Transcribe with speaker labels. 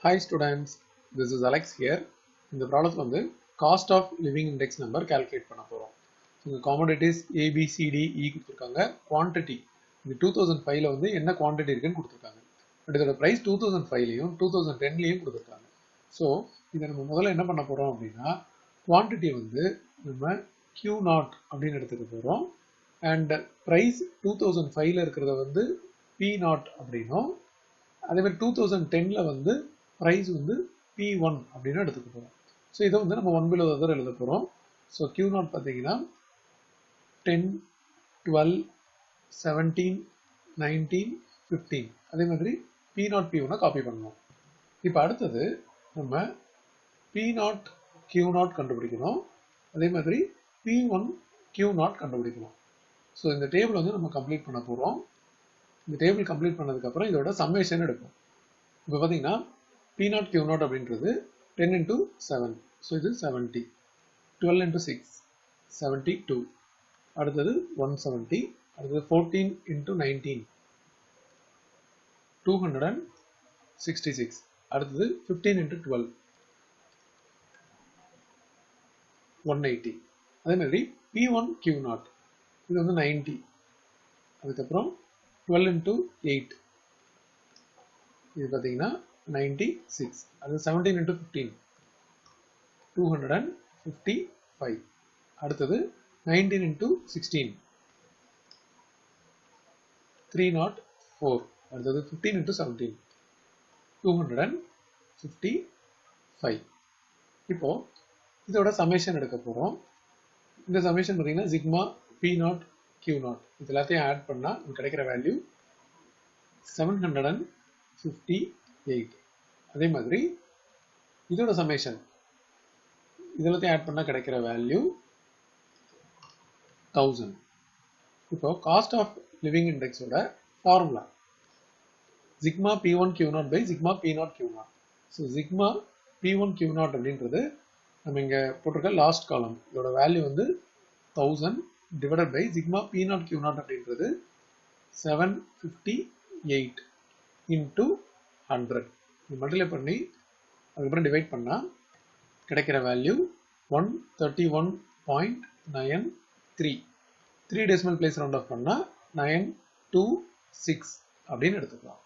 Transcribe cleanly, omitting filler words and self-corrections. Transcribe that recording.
Speaker 1: Hi students, this is Alex here. இந்த ப்ராப்ளத்தில் வந்து cost of living index number calculate பண்ண போகிறோம். இந்த காமோடிட்டிஸ் ABCDE கொடுத்துருக்காங்க. குவான்டிட்டி இந்த 2005ல் வந்து என்ன குவான்டிட்டி இருக்குன்னு கொடுத்துருக்காங்க. பட் இதோட ப்ரைஸ் 2005லையும் 2010லையும் கொடுத்துருக்காங்க. ஸோ இதை நம்ம முதல்ல என்ன பண்ண போகிறோம் அப்படின்னா குவான்டிட்டி வந்து நம்ம Q0 அப்படின்னு எடுத்துக்க போகிறோம். அண்ட் ப்ரைஸ் 2005ல் இருக்கிறத வந்து P0 அப்படின்னும், அதே மாதிரி 2010ல் வந்து ப்ரைஸ் வந்து P1 அப்படின்னு எடுத்துக்க போகிறோம். ஸோ இதை வந்து நம்ம 1 below the other எழுத போகிறோம். ஸோ Q0 பார்த்தீங்கன்னா 10, 12, 17, 19, 15. அதே மாதிரி P0 P1 காப்பி பண்ணணும். இப்போ அடுத்தது நம்ம P0 Q0 கண்டுபிடிக்கணும். அதே மாதிரி P1 Q0 கண்டுபிடிக்கணும். ஸோ இந்த டேபிள் வந்து நம்ம கம்ப்ளீட் பண்ண போகிறோம். இந்த டேபிள் கம்ப்ளீட் பண்ணதுக்கப்புறம் இதோட சம்மேஷன் எடுக்கும். இப்போ பார்த்தீங்கன்னா P0 Q0 அப்படின்றது 10 into 7. ஸோ இது 70. 12 into 6. 72. அடுத்தது 170. அடுத்தது 14 into 19. 266. அடுத்தது 15 into 12. 180. அதே மாதிரி P1 Q0. இது வந்து 90. அதுக்கப்புறம் 12 into 8. இது பார்த்தீங்கன்னா 96. அது 17 into 15. 255. அடுத்தது 19 into 16. 304. அடுத்தது 15 into 17. 255. இப்போ இதோட சமேஷன் எடுக்க போகிறோம். இந்த சமேஷன் பார்த்தீங்கன்னா சிக்மா P0 Q0 இது எல்லாத்தையும் ஆட் பண்ணால் கிடைக்கிற வேல்யூ 758. அதே மாதிரி இதோட சமேஷன் இதெல்லாத்தையும் ஆட் பண்ணால் கிடைக்கிற வேல்யூ 1000. இப்போ காஸ்ட் ஆஃப் லிவிங் இண்டெக்ஸோட formula sigma P1 Q0 by sigma P0 Q0. So sigma P1 Q0 அப்படின்றது நம்ம இங்கே போட்டிருக்க லாஸ்ட் காலம், இதோட வேல்யூ வந்து 1000 divided by sigma P0 Q0 அப்படின்றது 758 into 100. இது மல்டிப்ளை பண்ணி அதுக்கப்புறம் டிவைட் பண்ணால் கிடைக்கிற value 131.93. 3 decimal place round off பண்ணால் 926 அப்படின்னு எடுத்துக்கலாம்.